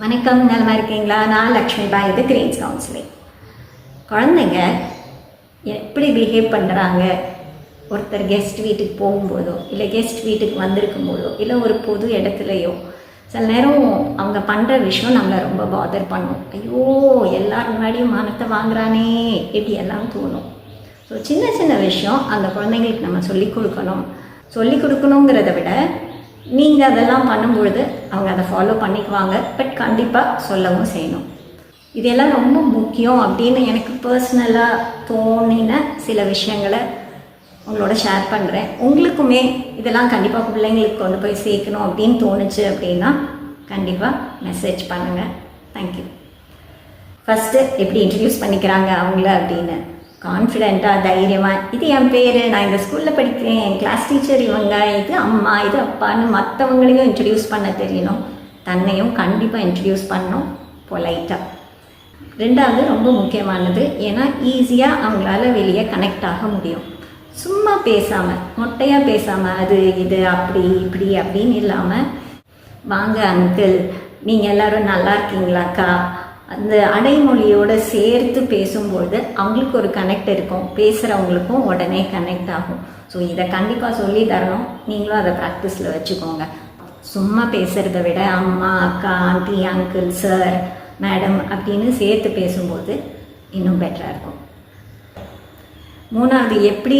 வணக்கம், நலமா இருக்கீங்களா? நான் லக்ஷ்மி பாய், இது கிரீன்ஸ் கவுன்சிலிங். குழந்தைங்க எப்படி பிஹேவ் பண்ணுறாங்க, ஒருத்தர் கெஸ்ட் வீட்டுக்கு போகும்போதோ இல்லை கெஸ்ட் வீட்டுக்கு வந்திருக்கும் போதோ இல்லை ஒரு பொது இடத்துலையோ சில நேரம் அவங்க பண்ணுற விஷயம் நம்மளை ரொம்ப பாதர் பண்ணும். ஐயோ, எல்லாரும் முன்னாடியும் மானத்தை வாங்குறானே இப்படி எல்லாம் தோணும். ஸோ சின்ன சின்ன விஷயம் அந்த குழந்தைங்களுக்கு நம்ம சொல்லிக் கொடுக்கணுங்கிறத விட நீங்கள் அதெல்லாம் பண்ணும்பொழுது அவங்க அதை ஃபாலோ பண்ணிக்குவாங்க. பட் கண்டிப்பாக சொல்லவும் செய்யணும். இதெல்லாம் ரொம்ப முக்கியம் அப்படின்னு எனக்கு பர்சனலாக தோணின சில விஷயங்களை உங்களோட ஷேர் பண்ணுறேன். உங்களுக்குமே இதெல்லாம் கண்டிப்பாக பிள்ளைங்களுக்கு கொண்டு போய் சேர்க்கணும் அப்படின்னு தோணுச்சு அப்படின்னா கண்டிப்பாக மெசேஜ் பண்ணுங்கள். தேங்க்யூ. ஃபஸ்ட்டு எப்படி இன்ட்ரடியூஸ் பண்ணிக்கிறாங்க அவங்கள அப்படின்னு கான்ஃபிடெண்ட்டாக, தைரியமாக, இது என் பேர், நான் இந்த ஸ்கூலில் படிக்கிறேன், என் கிளாஸ் டீச்சர் இவங்க, இது அம்மா, இது அப்பான்னு மற்றவங்களையும் இன்ட்ரடியூஸ் பண்ண தெரியணும். தன்னையும் கண்டிப்பாக இன்ட்ரடியூஸ் பண்ணணும் பொலைட்டாக. ரெண்டாவது ரொம்ப முக்கியமானது, ஏன்னா ஈஸியாக அவங்களால வெளியே கனெக்ட் ஆக முடியும். சும்மா பேசாமல், மொட்டையாக பேசாமல் அது இது அப்படி இப்படி அப்படின்னு இல்லாமல், வாங்க அங்கிள், நீங்கள் எல்லோரும் நல்லா இருக்கீங்களாக்கா, அந்த அடைமொழியோடு சேர்த்து பேசும்பொழுது அவங்களுக்கு ஒரு கனெக்ட் இருக்கும், பேசுகிறவங்களுக்கும் உடனே கனெக்ட் ஆகும். ஸோ இதை கண்டிப்பாக சொல்லி தரணும். நீங்களும் அதை ப்ராக்டிஸில் வச்சுக்கோங்க. சும்மா பேசுகிறத விட அம்மா, அக்கா, ஆண்டி, அங்கிள், சார், மேடம் அப்படின்னு சேர்த்து பேசும்போது இன்னும் பெட்டராக இருக்கும். மூணாவது, எப்படி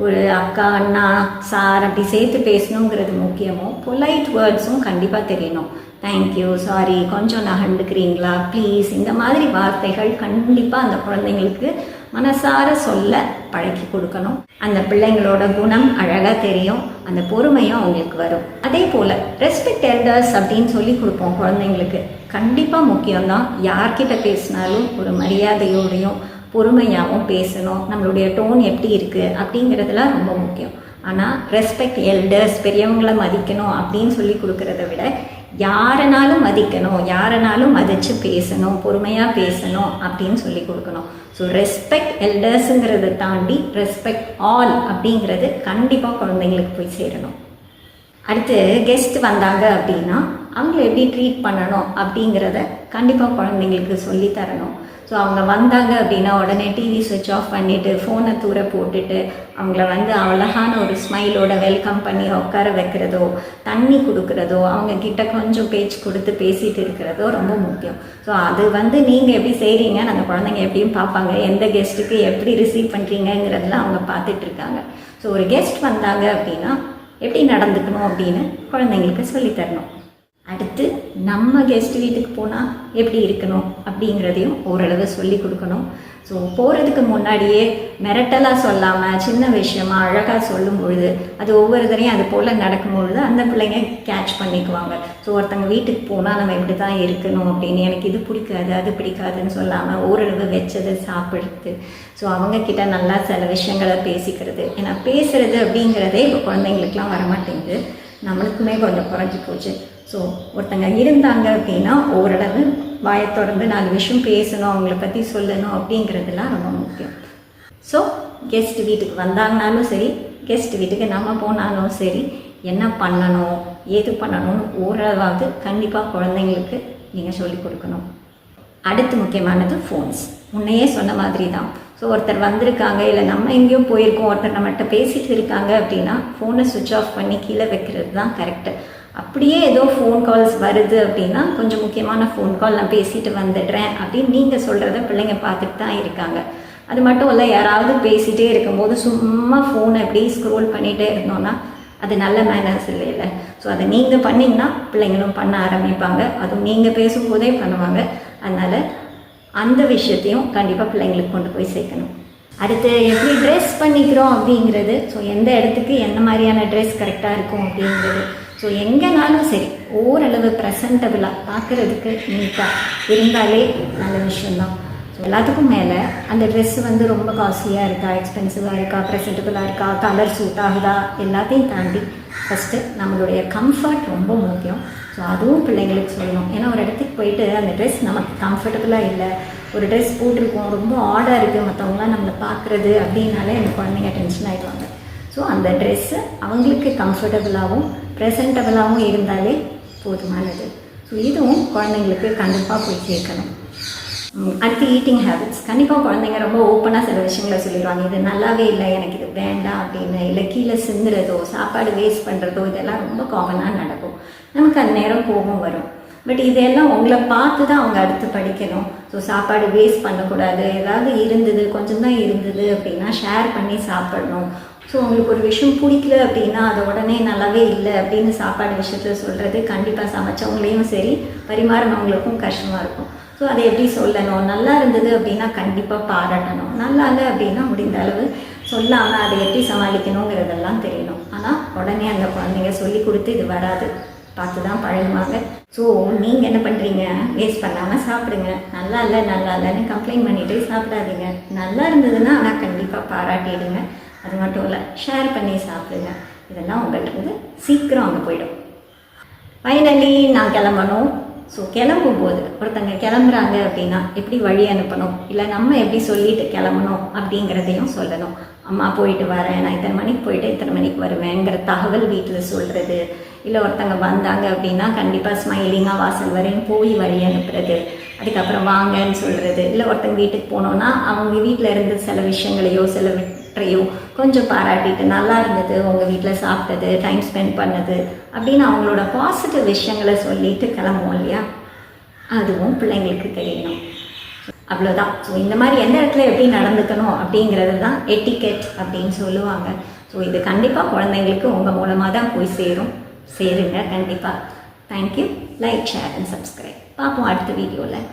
ஒரு அக்கா, அண்ணா, சார் அப்படி சேர்த்து பேசணுங்கிறது முக்கியமோ, பொலைட் வேர்ட்ஸும் கண்டிப்பாக தெரியணும். தேங்க்யூ, சாரி, கொஞ்சம் நகண்டுக்கிறீங்களா, ப்ளீஸ், இந்த மாதிரி வார்த்தைகள் கண்டிப்பாக அந்த குழந்தைங்களுக்கு மனசார சொல்ல பழக்கி கொடுக்கணும். அந்த பிள்ளைங்களோட குணம் அழகாக தெரியும், அந்த பொறுமையும் அவங்களுக்கு வரும். அதே போல் ரெஸ்பெக்ட் எல்டர்ஸ் அப்படின்னு சொல்லி கொடுப்போம் குழந்தைங்களுக்கு. கண்டிப்பாக முக்கியம்தான். யார்கிட்ட பேசினாலும் ஒரு மரியாதையோடையும் பொறுமையாகவும் பேசணும். நம்மளுடைய டோன் எப்படி இருக்குது அப்படிங்கிறதுலாம் ரொம்ப முக்கியம். ஆனால் ரெஸ்பெக்ட் எல்டர்ஸ், பெரியவங்களை மதிக்கணும் அப்படின்னு சொல்லி கொடுக்கறத விட யாரனாலும் மதிக்கணும், யாரனாலும் மதித்து பேசணும், பொறுமையாக பேசணும் அப்படின்னு சொல்லி கொடுக்கணும். ஸோ ரெஸ்பெக்ட் எல்டர்ஸுங்கிறத தாண்டி ரெஸ்பெக்ட் ஆல் அப்படிங்கிறது கண்டிப்பாக குழந்தைங்களுக்கு போய் சேரணும். அடுத்து, கெஸ்ட் வந்தாங்க அப்படின்னா அவங்கள எப்படி ட்ரீட் பண்ணணும் அப்படிங்கிறத கண்டிப்பாக குழந்தைங்களுக்கு சொல்லி தரணும். ஸோ அவங்க வந்தாங்க அப்படின்னா உடனே டிவி சுவிட்ச் ஆஃப் பண்ணிவிட்டு ஃபோனை தூர போட்டுட்டு அவங்கள அழகான ஒரு ஸ்மைலோட வெல்கம் பண்ணி உட்கார வைக்கிறதோ, தண்ணி கொடுக்குறதோ, அவங்கக்கிட்ட கொஞ்சம் பேச்சு கொடுத்து பேசிகிட்டு இருக்கிறதோ ரொம்ப முக்கியம். ஸோ அது நீங்கள் எப்படி செய்கிறீங்கன்னு அந்த குழந்தைங்க எப்படியும் பார்ப்பாங்க. எந்த கெஸ்ட்டுக்கு எப்படி ரிசீவ் பண்ணுறீங்கிறதுலாம் அவங்க பார்த்துட்ருக்காங்க. ஸோ ஒரு கெஸ்ட் வந்தாங்க அப்படின்னா எப்படி நடந்துக்கணும் அப்படின்னு குழந்தைங்களுக்கு சொல்லித்தரணும். அடுத்து, நம்ம கெஸ்ட் வீட்டுக்கு போனால் எப்படி இருக்கணும் அப்படிங்கிறதையும் ஓரளவு சொல்லி கொடுக்கணும். ஸோ போகிறதுக்கு முன்னாடியே மிரட்டலாக சொல்லாமல் சின்ன விஷயமா அழகாக சொல்லும் பொழுது அது ஒவ்வொரு தரையும் அது போல் நடக்கும்பொழுது அந்த பிள்ளைங்க கேட்ச் பண்ணிக்குவாங்க. ஸோ ஒருத்தங்க வீட்டுக்கு போனால் நம்ம இப்படி தான் இருக்கணும் அப்படின்னு, எனக்கு இது பிடிக்காது அது பிடிக்காதுன்னு சொல்லாமல் ஓரளவு வச்சதை சாப்பிடுறது. ஸோ அவங்கக்கிட்ட நல்லா சில விஷயங்களை பேசிக்கிறது. ஏன்னா பேசுகிறது அப்படிங்கிறதே இப்போ குழந்தைங்களுக்கெலாம் வரமாட்டேங்குது, நம்மளுக்குமே கொஞ்சம் குறைஞ்சி போச்சு. ஸோ ஒருத்தங்க இருந்தாங்க அப்படின்னா ஓரளவு வாயை திறந்து 4 விஷயம் பேசணும், அவங்கள பற்றி சொல்லணும் அப்படிங்கிறதுலாம் ரொம்ப முக்கியம். ஸோ கெஸ்ட் வீட்டுக்கு வந்தாங்கனாலும் சரி, கெஸ்ட் வீட்டுக்கு நம்ம போனாலும் சரி, என்ன பண்ணணும் ஏது பண்ணணும்னு ஓரளவாவது கண்டிப்பாக குழந்தைங்களுக்கு நீங்கள் சொல்லிக் கொடுக்கணும். அடுத்து முக்கியமானது ஃபோன்ஸ். முன்னையே சொன்ன மாதிரி தான். ஸோ ஒருத்தர் வந்திருக்காங்க இல்லை நம்ம எங்கேயோ போயிருக்கோம், ஒருத்தர் நம்மகிட்ட பேசிகிட்டு இருக்காங்க அப்படின்னா ஃபோனை சுவிட்ச் ஆஃப் பண்ணி கீழே வைக்கிறது தான் கரெக்டு. அப்படியே ஏதோ ஃபோன் கால்ஸ் வருது அப்படின்னா கொஞ்சம் முக்கியமான ஃபோன் கால், நான் பேசிட்டு வந்துடுறேன் அப்படின்னு நீங்கள் சொல்கிறத பிள்ளைங்க பார்த்துட்டு தான் இருக்காங்க. அது மட்டும் இல்லை, யாராவது பேசிகிட்டே இருக்கும்போது சும்மா ஃபோனை எப்படி ஸ்க்ரோல் பண்ணிகிட்டே இருந்தோன்னா அது நல்ல மேனர்ஸ் இல்லை. ஸோ அதை நீங்கள் பண்ணிங்கன்னா பிள்ளைங்களும் பண்ண ஆரம்பிப்பாங்க. அதுவும் நீங்கள் பேசும்போதே பண்ணுவாங்க. அதனால் அந்த விஷயத்தையும் கண்டிப்பாக பிள்ளைங்களுக்கு கொண்டு போய் சேர்க்கணும். அடுத்து, எப்படி ட்ரெஸ் பண்ணிக்கிறோம் அப்படிங்கிறது. ஸோ எந்த இடத்துக்கு என்ன மாதிரியான ட்ரெஸ் கரெக்டாக இருக்கும் அப்படிங்கிறது. ஸோ எங்கேனாலும் சரி ஓரளவு ப்ரெசன்டபுளாக பார்க்குறதுக்கு நீட்டாக இருந்தாலே நல்ல விஷயந்தான். ஸோ எல்லாத்துக்கும் மேலே அந்த ட்ரெஸ்ஸு ரொம்ப காஸ்ட்லியாக இருக்கா, எக்ஸ்பென்சிவாக இருக்கா, ப்ரெசன்டபுளாக இருக்கா, கலர் சூட் ஆகுதா, எல்லாத்தையும் தாண்டி ஃபஸ்ட்டு நம்மளுடைய கம்ஃபர்ட் ரொம்ப முக்கியம். ஸோ அதுவும் பிள்ளைங்களுக்கு சொல்லணும். ஏன்னா ஒரு இடத்துக்கு போயிட்டு அந்த ட்ரெஸ் நமக்கு கம்ஃபர்டபுளாக இல்லை, ஒரு ட்ரெஸ் போட்டிருக்கோம் ரொம்ப ஆடாக இருக்குது, மற்றவங்களாம் நம்மளை பார்க்குறது அப்படின்னாலே அந்த குழந்தைங்க டென்ஷன் ஆகிடுவாங்க. ஸோ அந்த ட்ரெஸ்ஸு அவங்களுக்கு கம்ஃபர்டபுளாகவும் ப்ரெசன்டபுளாகவும் இருந்தாலே போதுமானது. ஸோ இதுவும் குழந்தைங்களுக்கு கண்டிப்பாக போய் சேர்க்கணும். அடுத்து ஈட்டிங் ஹேபிட்ஸ். கண்டிப்பாக குழந்தைங்க ரொம்ப ஓப்பனாக சில விஷயங்களை சொல்லிடுவாங்க, இது நல்லாவே இல்லை, எனக்கு இது வேண்டாம் அப்படின்னு. இல்லை கீழே சிந்துறதோ சாப்பாடு வேஸ்ட் பண்ணுறதோ இதெல்லாம் ரொம்ப காமனாக நடக்கும். நமக்கு அந்த நேரம் கோபம் வரும். பட் இதெல்லாம் உங்களை பார்த்து தான் அவங்க அடுத்து படிக்கணும். ஸோ சாப்பாடு வேஸ்ட் பண்ணக்கூடாது, ஏதாவது இருந்தது கொஞ்சம் தான் இருந்தது அப்படின்னா ஷேர் பண்ணி சாப்பிடணும். ஸோ உங்களுக்கு ஒரு விஷயம் பிடிக்கல அப்படின்னா அதை உடனே நல்லாவே இல்லை அப்படின்னு சாப்பாடு விஷயத்தில் சொல்கிறது கண்டிப்பாக சமைச்சவங்களையும் சரி பரிமாறினவங்களுக்கும் கஷ்டமாக இருக்கும். ஸோ அதை எப்படி சொல்லணும், நல்லா இருந்தது அப்படின்னா கண்டிப்பாக பாராட்டணும், நல்லா இல்லை அப்படின்னா முடிந்த அளவு சொல்லாமல் அதை எப்படி சமாளிக்கணுங்கிறதெல்லாம் தெரியணும். ஆனால் உடனே அந்த குழந்தைங்க சொல்லி கொடுத்து இது வராது, பார்த்து தான் பழகுவாங்க. ஸோ நீங்கள் என்ன பண்ணுறீங்க, வேஸ்ட் பண்ணாமல் சாப்பிடுங்க. நல்லா இல்லைன்னு கம்ப்ளைண்ட் பண்ணிகிட்டே சாப்பிடாதீங்க. நல்லா இருந்ததுன்னா ஆனால் கண்டிப்பாக பாராட்டிடுங்க. அது மட்டும் இல்லை, ஷேர் பண்ணி சாப்பிடுங்க. இதெல்லாம் உங்கள்கிட்ட சீக்கிரம் அங்கே போயிடும். ஃபைனலி நான் கிளம்பணும். ஸோ கிளம்பும்போது ஒருத்தங்க கிளம்புறாங்க அப்படின்னா எப்படி வழி அனுப்பணும், இல்லை நம்ம எப்படி சொல்லிட்டு கிளம்பணும் அப்படிங்கிறதையும் சொல்லணும். அம்மா போயிட்டு வரேன், நான் இத்தனை மணிக்கு போயிட்டு இத்தனை மணிக்கு வருவேங்கிற தகவல் வீட்டில் சொல்கிறது. இல்லை ஒருத்தங்க வந்தாங்க அப்படின்னா கண்டிப்பாக ஸ்மைலிங்காக வாசல் வரையும் போய் வழி அனுப்புறது, அதுக்கப்புறம் வாங்கன்னு சொல்கிறது. இல்லை ஒருத்தங்க வீட்டுக்கு போனோன்னா அவங்க வீட்டில் இருந்து சில விஷயங்களையோ சிலவற்றையோ கொஞ்சம் பாராட்டிட்டு நல்லா இருந்தது, உங்கள் வீட்டில் சாப்பிட்டது, டைம் ஸ்பெண்ட் பண்ணது அப்படின்னு அவங்களோட பாசிட்டிவ் விஷயங்களை சொல்லிட்டு கிளம்புவோம் இல்லையா, அதுவும் பிள்ளைங்களுக்கு தெரியணும். அவ்வளோதான். ஸோ இந்த மாதிரி எந்த இடத்துல எப்படி நடந்துக்கணும் அப்படிங்கிறது தான் எட்டிகெட் அப்படின்னு சொல்லுவாங்க. ஸோ இது கண்டிப்பாக குழந்தைங்களுக்கு உங்கள் மூலமாக தான் போய் சேருங்க கண்டிப்பாக. Thank you. Like, share and subscribe. பார்ப்போம் அடுத்த வீடியோவில்.